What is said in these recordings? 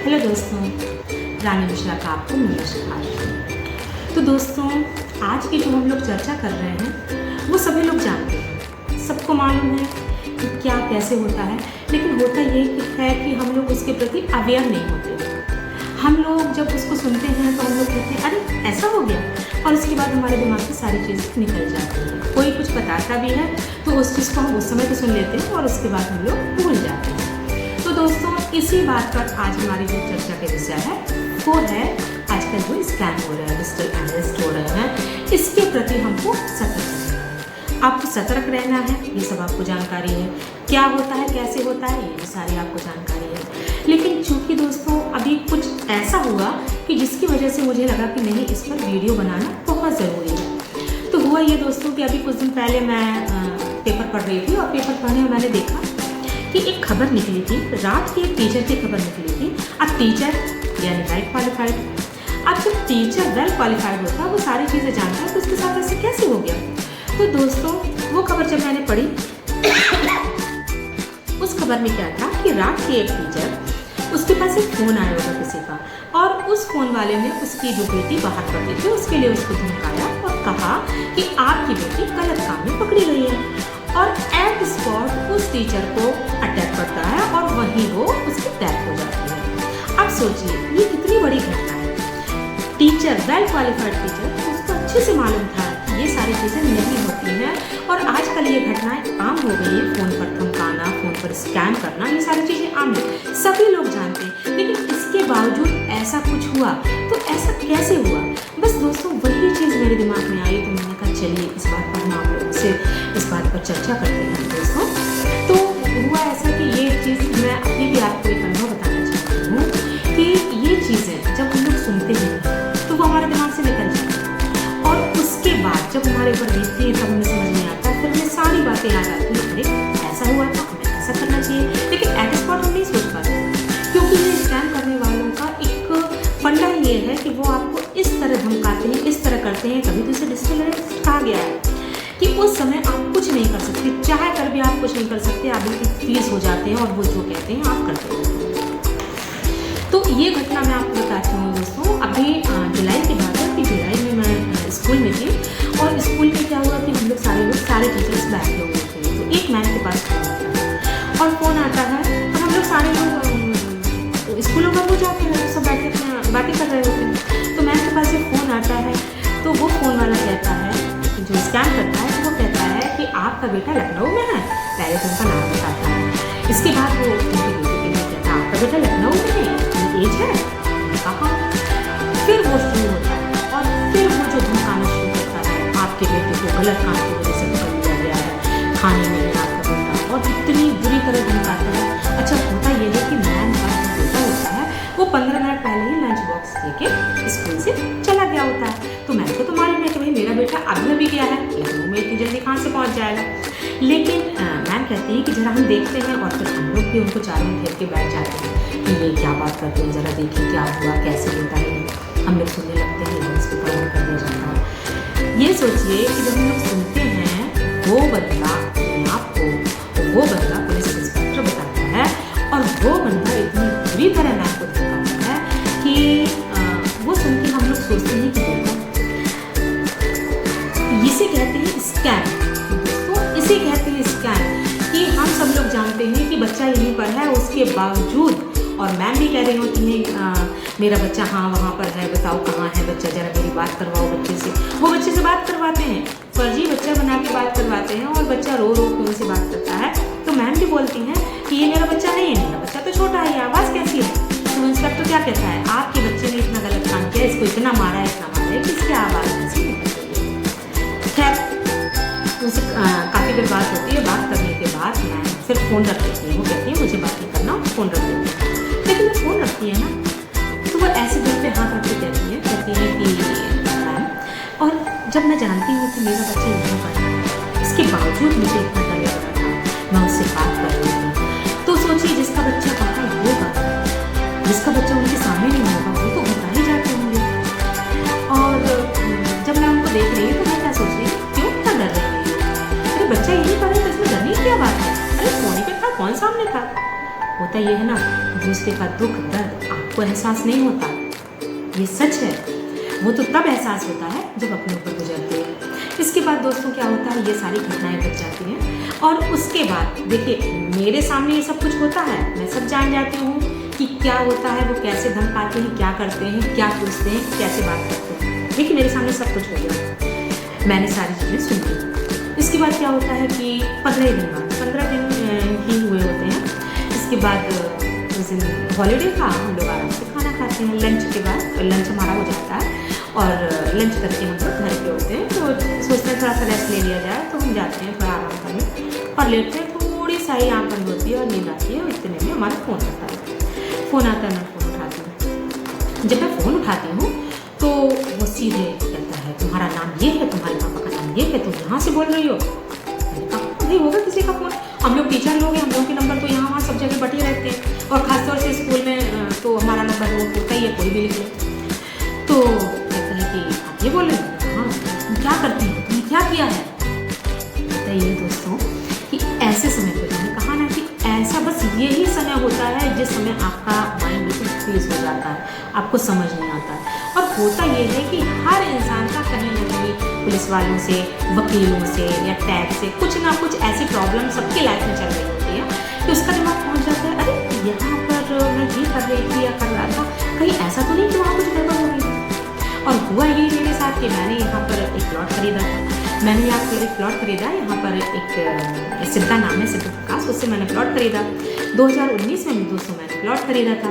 Hello दोस्तों, रानी मिश्रा का आपको नमस्कार। तो दोस्तों, आज की जो हम लोग चर्चा कर रहे हैं वो सभी लोग जानते हैं, सबको मालूम है कि क्या कैसे होता है। लेकिन होता ये है कि हम लोग उसके प्रति अवेयर नहीं होते। हम लोग जब उसको सुनते हैं तो हम लोग कहते हैं अरे ऐसा हो गया, और उसके बाद हमारे दिमाग से सारी चीज़ें निकल जाती हैं। कोई कुछ बताता भी है तो उस चीज़ को हम उस समय तो सुन लेते हैं और उसके बाद हम लोग भूल जाते हैं। तो दोस्तों, इसी बात पर आज हमारी जो चर्चा का विषय है वो है आजकल जो स्कैम हो रहे हैं, डिजिटल अरेस्ट हो रहे हैं, इसके प्रति हमको सतर्क रहना है। आपको सतर्क रहना है, ये सब आपको जानकारी है। क्या होता है, कैसे होता है, ये भी सारी आपको जानकारी है। लेकिन चूंकि दोस्तों अभी कुछ ऐसा हुआ कि जिसकी वजह से मुझे लगा कि नहीं, इस पर वीडियो बनाना बहुत ज़रूरी है। तो हुआ ये दोस्तों कि अभी कुछ दिन पहले मैं पेपर पढ़ रही थी और पेपर पढ़ने में मैंने देखा कि एक खबर निकली थी, रात की एक टीचर की खबर निकली थी। अब टीचर यानी वेल क्वालिफाइड, अब जब टीचर वेल क्वालिफाइड होता है, वो सारी चीज़ें जानता है, तो उसके साथ ऐसे कैसे हो गया। तो दोस्तों, वो खबर जब मैंने पढ़ी उस खबर में क्या था कि रात की एक टीचर, उसके पास एक फ़ोन आया होगा किसी का, और उस फ़ोन वाले ने उसकी जो बेटी बाहर पढ़ती थी उसके लिए उसको धमकाया और कहा कि आपकी बेटी गलत काम में पकड़ी गई है, और एट स्पॉट उस टीचर को अटैक करता है और वहीं वो उसकी डेथ हो जाती है। अब सोचिए ये कितनी बड़ी घटना है। टीचर, वेल क्वालिफाइड टीचर, उसको अच्छे से मालूम था कि ये सारी चीज़ें नहीं होती हैं, और आजकल ये घटनाएं आम हो गई है। फ़ोन पर धमकाना, फ़ोन पर स्कैम करना, ये सारी चीज़ें आम है, सभी लोग जानते हैं। लेकिन इसके बावजूद ऐसा कुछ हुआ, तो ऐसा कैसे हुआ। बस दोस्तों, वही चीज़ मेरे दिमाग में आई, तो मैंने कहा चलिए इस बात पर हम आप लोगों से इस बात पर चर्चा करते हैं दोस्तों। तो हुआ ऐसा कि ये चीज़ मैं अभी भी आपको एक अनुभव बताना चाहती हूँ कि ये चीज़ें जब हम लोग सुनते हैं तो वो हमारे दिमाग से निकल जाती है, और उसके बाद जब हमारे ऊपर बीतती है तब हमें समझ में आता है, फिर हमें सारी बातें याद आती हैं। अरे ऐसा हुआ था, हमें ऐसा करना चाहिए। लेकिन एट स्पॉट हम नहीं सोच पाते, क्योंकि ये स्कैम करने वालों का एक फंडा ये है कि वो आपको इस तरह धमकाते हैं, इस तरह करते हैं। कभी तो इसे डिजिटल अरेस्ट कहा गया है कि उस समय आप कुछ नहीं कर सकते, चाहे कर भी आप कुछ नहीं कर सकते, आप बिल्कुल फ्रीज हो जाते हैं और वो जो कहते हैं आप करते हैं। तो ये घटना मैं आपको बताती हूँ दोस्तों। अभी जुलाई की बात है कि जुलाई में मैं स्कूल में थी, और स्कूल में क्या हुआ कि हम लोग सारे टीचर्स बैठे हुए थे। तो एक मैम के पास फ़ोन आता है, और फ़ोन आता है और हम लोग सारे लोग स्कूलों में हो जाते हैं, सब बैठे अपना बातें कर रहे होते हैं। तो मैम के पास जब फ़ोन आता है तो वो फ़ोन वाला कहता है, जो स्कैम करता है, तो वो कहता है कि आपका बेटा लखनऊ में है। पहले तो उनका नाम बताता है, इसके बाद वो उनकी बेटी के लिए कहता है आपका बेटा लखनऊ में है, एज है, कहाँ। फिर वो शुरू होता है, और फिर वो जो धमकाना शुरू करता है, आपके बेटे को गलत काम की वजह से पकड़ लिया गया है, खाने में नहीं आपका बेटा, और इतनी बुरी तरह धमकाता है। अच्छा, होता ये है कि मैम का जो बेटा होता है वो 15 मिनट पहले ही लंच बॉक्स लेके स्कूल से चला गया होता है। तो मैम को तो मालूम है कि भाई मेरा बेटा अभी अभी गया है, लखनऊ में इतनी जल्दी कहाँ से पहुँच जाएगा। लेकिन मैम कहती हैं कि जरा हम देखते हैं, और फिर हम लोग भी उनको चारों घेर के बैठ जाते हैं कि ये क्या बात करते हैं, ज़रा देखिए क्या हुआ, कैसे होता है। हम लोग सुनने लगते हैं, उसको कवर कर दिया जाता है। ये सोचिए कि जब हम लोग सुनते हैं वो बंदा अपने आप को, वो बंदा पुलिस इंस्पेक्टर बताता है, और वो बंदा इतनी बुरी तरह मैम को धमकाता है कि वो सुन के हम लोग सोचते हैं कि देखो, इसे कहते हैं स्कैम दोस्तों, इसे कहते हैं स्कैम। कि हम सब लोग जानते हैं कि बच्चा यहीं पर है, उसके बावजूद, और मैम भी कह रही होती हैं मेरा बच्चा हाँ वहाँ पर है, बताओ कहाँ है बच्चा, जरा मेरी बात करवाओ बच्चे से। वो बच्चे से बात करवाते हैं, फर्जी बच्चा बना के बात करवाते हैं, और बच्चा रो रो के उनसे बात करता है। तो मैम भी बोलती हैं कि ये मेरा बच्चा नहीं है, मेरा बच्चा तो छोटा है, ये आवाज़ कैसी है। तो इंस्पेक्टर क्या कहता है, आपके बच्चे ने इतना गलत काम किया, इसको इतना मारा है कि इसकी आवाज़ कैसी है। खैर, उनसे काफ़ी देर बात होती है। बात करने के बाद मैं फिर फ़ोन रख देती हूँ, वो कहती है मुझे बात नहीं करना, फ़ोन रख देती हूँ। लेकिन वो फ़ोन रखती है ना, तो वो ऐसे दिल पे हाथ रख के कहती है कि मैम, और जब मैं जानती हूँ कि मेरा बच्चा यहाँ पर है, इसके बावजूद मुझे इतना डर लग रहा था, मैं उससे बात कर रही हूँ। तो सोचिए जिसका बच्चा बाहर होगा, जिसका बच्चा उनके सामने नहीं होगा, वो तो घबरा ही जाते होंगे। और जब मैं उनको देख रही हूँ तो मैं क्या सोच रही हूँ, क्यों क्या डर रही है, अरे बच्चा यही पर है तो इसमें डरने की क्या बात है, अरे फोन पे था, कौन सामने था। होता ये है ना, दूसरे का दुख दर्द आप आपको एहसास नहीं होता, ये सच है। वो तो तब एहसास होता है जब अपने ऊपर गुजरते हैं। इसके बाद दोस्तों क्या होता है, ये सारी घटनाएं घट जाती हैं और उसके बाद देखिए मेरे सामने ये सब कुछ होता है, मैं सब जान जाती हूँ कि क्या होता है, वो कैसे धन पाते हैं, क्या करते हैं, क्या पूछते हैं, कैसे बात करते हैं। देखिए मेरे सामने सब कुछ हो गया, मैंने सारी चीज़ें सुन ली। इसके बाद क्या होता है कि 15 दिन ही हुए होते हैं। इसके बाद उस दिन हॉलीडे था, हम लोग आराम से खाना खाते हैं। लंच के बाद लंच हमारा हो जाता है और लंच करके हम लोग घर पे होते हैं, तो सोचते हैं थोड़ा सा रेस्ट ले लिया जाए, तो हम जाते हैं थोड़ा आराम करने और लेटते हैं। थोड़ी सा ही आँख बंद होती है और नींद आती है और इतने में हमारा फ़ोन आता है। फ़ोन आता है, मैं फ़ोन उठाती हूँ। जब मैं फ़ोन उठाती हूँ तो वो सीधे कहता है तुम्हारा नाम ये है, तुम्हारे पापा का नाम ये है, तुम यहाँ से बोल रही हो। नहीं होगा किसी का फ़ोन, हम लोग टीचर लोग हैं, हम लोगों के नंबर तो यहाँ वहाँ सब जगह बटे रहते हैं और ख़ासतौर से स्कूल में तो हमारा नंबर वो होता ही है, कोई भी लिख ले। तो कहता है कि आप ये बोल रहे हो, हाँ तुम क्या करती हो, तुमने क्या किया है। बताइए दोस्तों कि ऐसे समय पर मैंने कहा ना कि ऐसा बस यही समय होता है जिस समय आपका माइंड बिल्कुल फ्रीज हो जाता है, आपको समझ नहीं आता। और होता ये है कि हर इंसान का कहीं ना कहीं पुलिस वालों से, वकीलों से या टैक्स से कुछ ना कुछ ऐसी प्रॉब्लम सबकी लाइफ में चल रही होती है कि उसका दिमाग पहुंच जाता है, अरे यहाँ पर मैं ये कर रही थी या कर रहा था, कहीं ऐसा तो नहीं कि वहाँ कुछ गड़बड़ हो गई। और हुआ ये मेरे साथ कि मैंने यहाँ पर एक प्लॉट खरीदा था। मैंने यहाँ पर एक प्लॉट खरीदा, यहाँ पर एक सिद्धा नाम है, सिद्ध प्रकाश, उससे मैंने प्लॉट खरीदा। 2019 में दोस्तों मैंने प्लॉट खरीदा था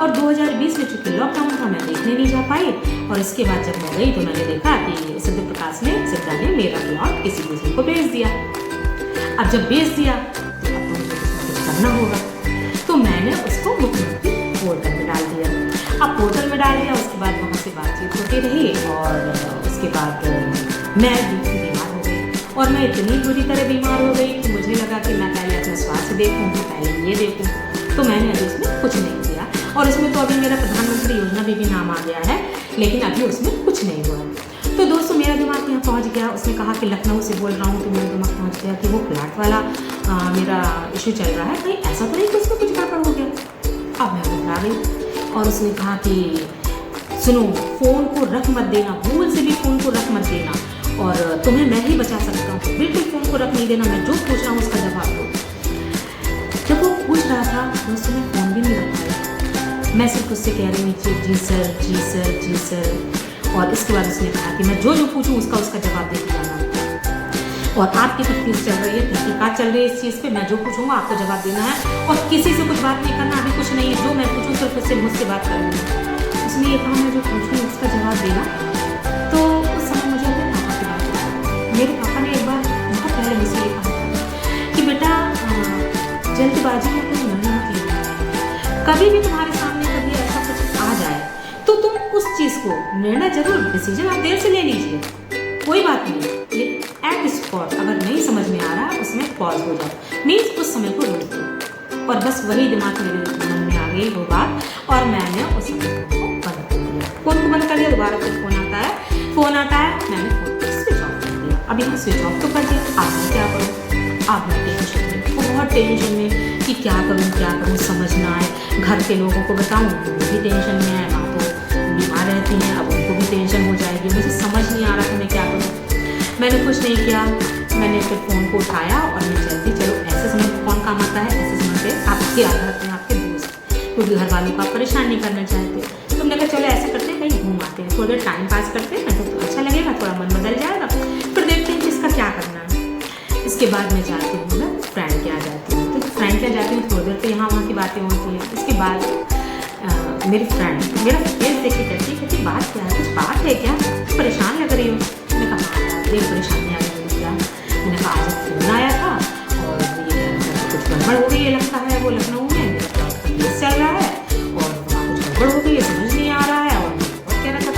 और 2020 में चूँकि लॉकडाउन था, मैं देखने नहीं जा पाई। और इसके बाद जब मैं गई तो मैंने देखा कि सिद्ध प्रकाश ने, सिद्धा ने मेरा प्लॉट किसी दूसरे को बेच दिया। अब जब बेच दिया तो अब मुझे कुछ करना होगा, तो मैंने उसको मुख्यमंत्री पोर्टल में डाल दिया। अब पोर्टल में डाल दिया, उसके बाद वहाँ से बातचीत होती रही और उसके बाद मैं बीमार हो गई और मैं इतनी बुरी तरह बीमार हो गई कि मुझे लगा कि मैं पहले अपना स्वास्थ्य देखूँ, पहले ये देखूँ। तो मैंने अभी उसमें कुछ नहीं किया और उसमें तो अभी मेरा प्रधानमंत्री योजना भी नाम आ गया है, लेकिन अभी उसमें कुछ नहीं हुआ। तो दोस्तों मेरा दिमाग यहाँ पहुँच गया, उसने कहा कि लखनऊ से बोल रहा हूँ, तो मेरा दिमाग पहुँच गया कि वो प्लाट वाला मेरा इशू चल रहा है, कहीं ऐसा तो नहीं कि उसमें कुछ गड़बड़ हो गया। अब मैं घबरा गई और उसने कहा कि सुनो, फ़ोन को रख मत देना, भूल से भी फ़ोन को रख मत देना और तुम्हें मैं ही बचा सकता हूँ, बिल्कुल फ़ोन को रख नहीं देना, मैं जो पूछ रहा हूँ उसका जवाब दो। जब वो पूछ रहा था दोस्तों मैं फ़ोन भी नहीं रख पाया, मैं सिर्फ उससे कह रही थी जी सर जी सर जी सर। और इसके बाद उसने कहा कि मैं जो जो पूछूँ उसका जवाब दे जाना और आपकी तफ्तीश चल रही है, तहकीकात चल रही है इस चीज़ पे, मैं जो पूछूंगा आपको जवाब देना है और किसी से कुछ बात नहीं करना, अभी कुछ नहीं है, जो मैं पूछूँ सिर्फ उससे मुझसे बात करनी है। उसने ये कहा मैं जो पूछूँ उसका जवाब देना। तो उस समय मुझे अपने पापा की बात याद, मेरे पापा ने एक बार बहुत पहले मुझसे ये कहा था कि बेटा जल्दबाजी में कोई निर्णय मत लेना, कभी भी तुम्हारे सामने कभी ऐसा कुछ आ जाए तो तुम उस चीज़ को निर्णय जरूर, डिसीजन आप देर से ले लीजिए, कोई बात नहीं, लेकिन एट स्पॉट अगर नहीं समझ में आ रहा उसमें पॉज हो जाओ, मीन्स उस समय को रोक दो। और बस वही दिमाग मेरे मन में आ गई वो बात और मैंने उस समय को बंद कर दिया, फ़ोन को बंद कर दिया। दोबारा फिर फ़ोन आता है, मैंने फ़ोन को स्विच ऑफ कर दिया। अभी मैं स्विच ऑफ तो कर दिया, आप मैं क्या करूँ, आप मैं टेंशन में, वो बहुत टेंशन में कि क्या करूँ समझ ना आए। घर के लोगों को बताऊँ वो भी टेंशन में है, माँ तो बीमार रहती हैं, अब उनको भी टेंशन हो जाएगी, मुझे समझ नहीं आ रहा कि मैं क्या करूँ। मैंने कुछ नहीं किया, मैंने फिर फ़ोन को उठाया और मैं चलती, चलो ऐसे समय कौन काम आता है, ऐसे समय पे आपके याद रखते हैं आपके दोस्त, क्योंकि घर वालों को आप परेशान नहीं करना चाहते। तुमने कहा चलो ऐसा करते हैं, कहीं घूम आते हैं, थोड़ा देर टाइम पास करते हैं, तो अच्छा लगेगा, थोड़ा मन बदल जाएगा, फिर देखते हैं कि इसका क्या करना है। इसके बाद मैं जाती हूँ, मैं फ्रेंड के यहाँ जाती हूँ, तो फ्रेंड के यहाँ जाती हूँ, थोड़ी देर तो यहाँ वहाँ की बातें होती हैं। इसके बाद मेरी फ्रेंड मेरा फेस देख के कहती बात क्या है, कुछ बात है क्या, परेशान लग रही हो। मैंने कहा ये परेशानी आ गई क्या, मैंने कहा आज फ़ोन आया था और ये कुछ गड़बड़ हो गई है, लगता है वो लखनऊ में मेरा केस चल रहा है और वहाँ कुछ गड़बड़ हो गई है, समझ नहीं आ रहा है और बहुत कह रहा था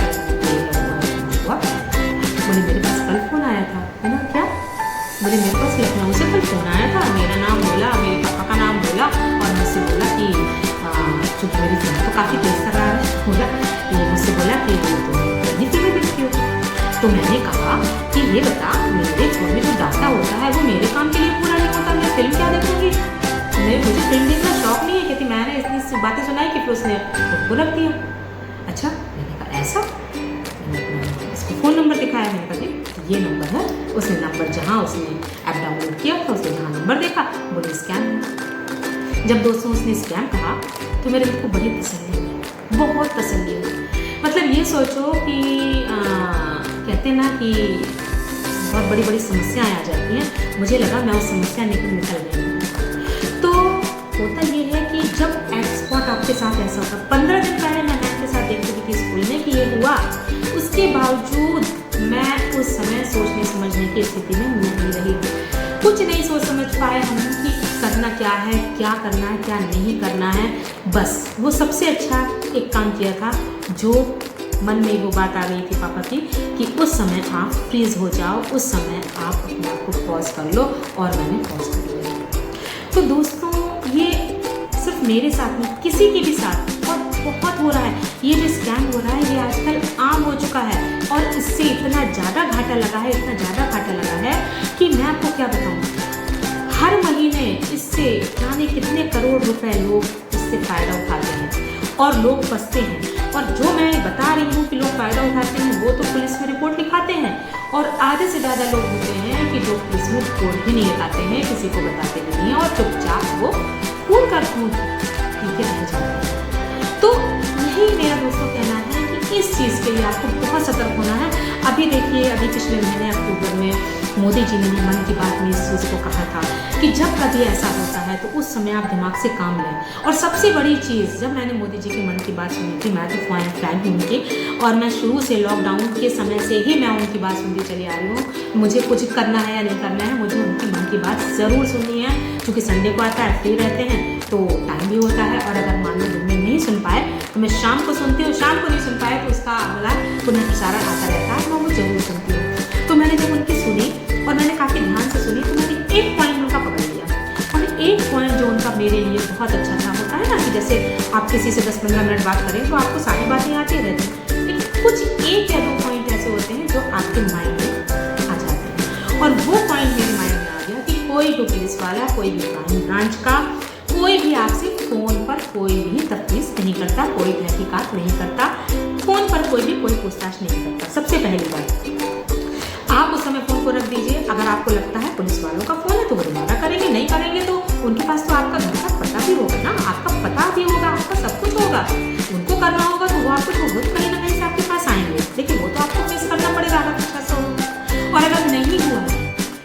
बोले मेरे पास कल फ़ोन आया था। मैंने क्या, बोले मेरे पास लखनऊ से कल फ़ोन आया था, मेरा नाम बोला, मेरे पापा का नाम बोला और मुझसे बोला कि चूँकि मेरी फ्रेंड तो काफ़ी तेज कर रहा है, बोला ये मुझसे बोला कि तुम अपनी फिल्में देखती हो। तो मैंने कहा कि ये बता, मेरे फोन में जो डाटा होता है वो मेरे काम के लिए पूरा नहीं होता, मैं फिल्म क्या देखूँगी, मुझे फिल्म देखना शौक नहीं है। कहती मैंने इतनी बातें सुनाई दिखाई कि फिर उसने फ़ोन को रख दिया। अच्छा, मैंने कहा ऐसा? मैंने इसको फ़ोन नंबर दिखाया, मैंने कहा ये नंबर है। उसने नंबर जहाँ उसने ऐप डाउनलोड किया था उसने जहाँ नंबर देखा बोले स्कैम है। जब दोस्तों उसने स्कैम कहा तो मेरे दिल को बड़ी तसल्ली हुई, बहुत तसल्ली हुई। मतलब ये सोचो कि कहते हैं ना कि बहुत बड़ी बड़ी समस्याएं आ जाती हैं, मुझे लगा मैं उस समस्या निकल गई। तो होता ये है कि जब एक्सपर्ट आपके साथ ऐसा होता, 15 दिन पहले मैं मैम के साथ देख रही थी स्कूल में कि ये हुआ, उसके बावजूद मैं उस समय सोचने समझने की स्थिति में नहीं रही, कुछ नहीं सोच समझ पाए हम कि करना क्या है, क्या करना है, क्या नहीं करना है। बस वो सबसे अच्छा एक काम किया था, जो मन में वो बात आ गई थी पापा की कि उस समय आप फ्रीज हो जाओ, उस समय आप अपने आप को पॉज कर लो, और मैंने पॉज कर लिया। तो दोस्तों ये सिर्फ मेरे साथ नहीं, किसी के भी साथ बहुत हो रहा है। ये जो स्कैम हो रहा है ये आजकल आम हो चुका है, और इससे इतना ज़्यादा घाटा लगा है, इतना ज़्यादा घाटा लगा है कि मैं आपको क्या बताऊँ। हर महीने इससे जाने कितने करोड़ रुपए लोग इससे फ़ायदा उठाते हैं और लोग फंसते हैं। और जो मैं बता रही हूँ कि लोग फ़ायदा उठाते हैं वो तो पुलिस में रिपोर्ट लिखाते हैं, और आधे से ज़्यादा लोग होते हैं कि जो पुलिस में रिपोर्ट भी नहीं लिखाते हैं, किसी को बताते भी नहीं हैं, और चुपचाप वो खून कर खून ठीक है रह जाते हैं। तो यही मेरा दोस्तों कहना है कि इस चीज़ के लिए आपको बहुत सतर्क होना है। अभी देखिए, अभी पिछले महीने अक्टूबर में मोदी जी ने भी मन की बात में इस चीज़ को कहा था कि जब कभी ऐसा होता है तो उस समय आप दिमाग से काम लें। और सबसे बड़ी चीज़, जब मैंने मोदी जी की मन की बात सुनी थी, मैं तो फैन हूँ उनकी, और मैं शुरू से लॉकडाउन के समय से ही मैं उनकी बात सुनती चली आ रही हूँ। मुझे कुछ करना है या नहीं करना है, मुझे उनकी मन की बात ज़रूर सुननी है, क्योंकि संडे को आता है, फ्री रहते हैं तो टाइम भी होता है। और अगर मान लो दिन में नहीं सुन पाए तो मैं शाम को सुनती हूँ, शाम को नहीं सुन पाए तो उसका अगला पुनः प्रसारण आता रहता है, मैं वो जरूर सुनती हूँ। तो मैंने जब उनकी सुनी और मैंने काफ़ी ध्यान से सुनी, तो मैंने एक पॉइंट उनका पकड़ लिया, और एक पॉइंट जो उनका मेरे लिए बहुत अच्छा था, होता है ना कि जैसे आप किसी से 10-15 मिनट बात करें तो आपको सारी बातें आती रहती हैं, लेकिन कुछ एक या दो पॉइंट ऐसे होते हैं जो आपके माइंड में आ जाते हैं। और वो पॉइंट मेरे माइंड में आ गया कि कोई भी पुलिस वाला, कोई भी क्राइम ब्रांच का कोई भी आपसे फ़ोन पर कोई भी तफ्तीश नहीं करता, कोई तहकीकात नहीं करता, फ़ोन पर कोई भी कोई पूछताछ नहीं करता। सबसे पहली बात, आप उस समय फ़ोन को रख दीजिए। अगर आपको लगता है पुलिस वालों का फ़ोन है तो वो दोबारा करेंगे, नहीं करेंगे तो उनके पास तो आपका घर का पता भी होगा ना, आपका पता भी होगा, आपका सब कुछ होगा। उनको करना होगा तो वो आपको बहुत कहीं ना कहीं से आपके पास आएंगे, लेकिन वो तो आपको फेस करना पड़ेगा अगर कुछ ऐसा हो। और अगर नहीं हुआ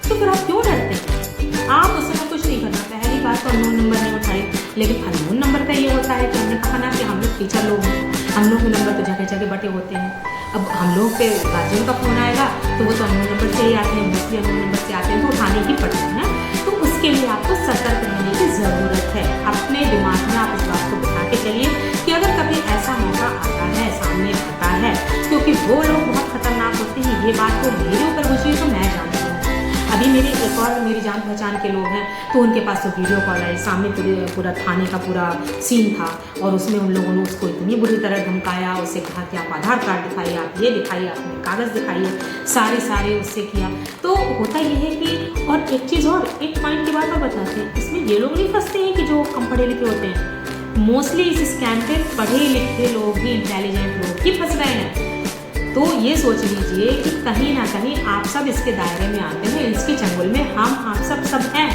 तो फिर आप क्यों डरते हैं? आप उस समय कुछ नहीं करना। पहली बात तो अननोन नंबर नहीं उठाए, लेकिन अननोन नंबर पे ये होता है कि हमने कहा ना कि हम लोग टीचर लोग हैं, हम लोग के नंबर तो जगह जगह बटे होते हैं। अब हम लोग पे गार्जियन का फ़ोन आएगा तो वो तो अननोन नंबर से ही आते हैं, मोस्टली अननोन नंबर से आते हैं, तो उठाने ही पड़ते हैं। तो उसके लिए आपको सतर्क रहने की ज़रूरत है। अपने दिमाग में आप इस बात को बिठा के चलिए कि अगर कभी ऐसा मौका आता है, सामने आता है, क्योंकि वो लोग बहुत खतरनाक होते हैं, ये बात तो मेरे ऊपर गुजरी तो मैं जानती हूँ। अभी मेरे एक और मेरी जान पहचान के लोग हैं, तो उनके पास तो वीडियो कॉल आई, सामने पूरा थाने का पूरा सीन था, और उसमें उन लोगों ने उसको इतनी बुरी तरह धमकाया, उससे कहा कि आप आधार कार्ड दिखाइए, आप ये दिखाइए, अपने कागज़ दिखाइए, सारे उससे किया। तो होता ये है कि, और एक चीज़ और, एक पॉइंट की बात और बताते हैं, इसमें ये लोग नहीं फंसते हैं कि जो कम पढ़े लिखे होते हैं, मोस्टली इस स्कैम पे पढ़े लिखे लोग ही, इंटेलिजेंट लोग ही फंस गए हैं। तो ये सोच लीजिए कि कहीं ना कहीं आप सब इसके दायरे में आते हैं, इसके चंगुल में आप सब हैं।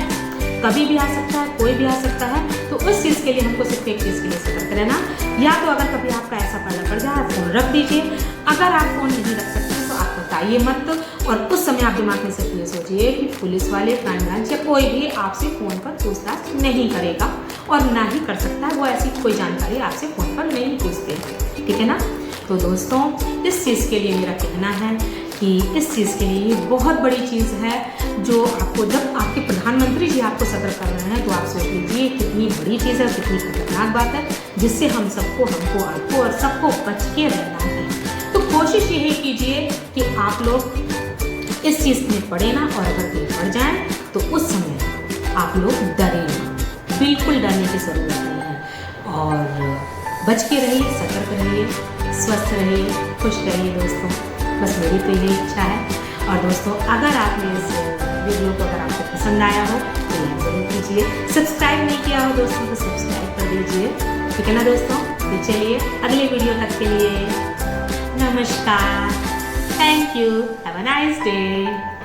कभी भी आ सकता है, कोई भी आ सकता है। तो उस चीज़ के लिए हमको सिर्फ एक चीज़ के लिए सतर्क रहना, या तो अगर कभी आपका ऐसा पड़ जाए फ़ोन रख दीजिए। अगर आप फ़ोन नहीं रख सकते तो आप बताइए मत, और उस समय आप दिमाग में सिर्फ ये सोचिए कि पुलिस वाले, क्राइम ब्रांच या कोई भी आपसे फ़ोन पर पूछताछ नहीं करेगा, और ना ही कर सकता है। वो ऐसी कोई जानकारी आपसे फ़ोन पर नहीं पूछते, ठीक है ना। तो दोस्तों, इस चीज़ के लिए मेरा कहना है कि इस चीज़ के लिए बहुत बड़ी चीज़ है, जो आपको, जब आपके प्रधानमंत्री जी आपको सतर्क कर रहे हैं, तो आप सोच लीजिए कितनी बड़ी चीज़ है, कितनी खतरनाक बात है, जिससे हमको आपको और सबको बच के रहना है। तो कोशिश यही कीजिए कि आप लोग इस चीज़ में पड़े ना, और अगर कोई पड़ जाए तो उस समय आप लोग डरें ना, बिल्कुल डरने की ज़रूरत नहीं है। और बच के रहिए, सतर्क रहिए, स्वस्थ रहिए, खुश रहिए दोस्तों। बस मेरी तो यही इच्छा है। और दोस्तों, अगर आपने इस वीडियो को, अगर आपको पसंद आया हो तो लाइक ज़रूर कीजिए। सब्सक्राइब नहीं किया हो दोस्तों तो सब्सक्राइब कर दीजिए। ठीक है ना दोस्तों। तो चलिए अगले वीडियो तक के लिए नमस्कार, thank you, have a nice day.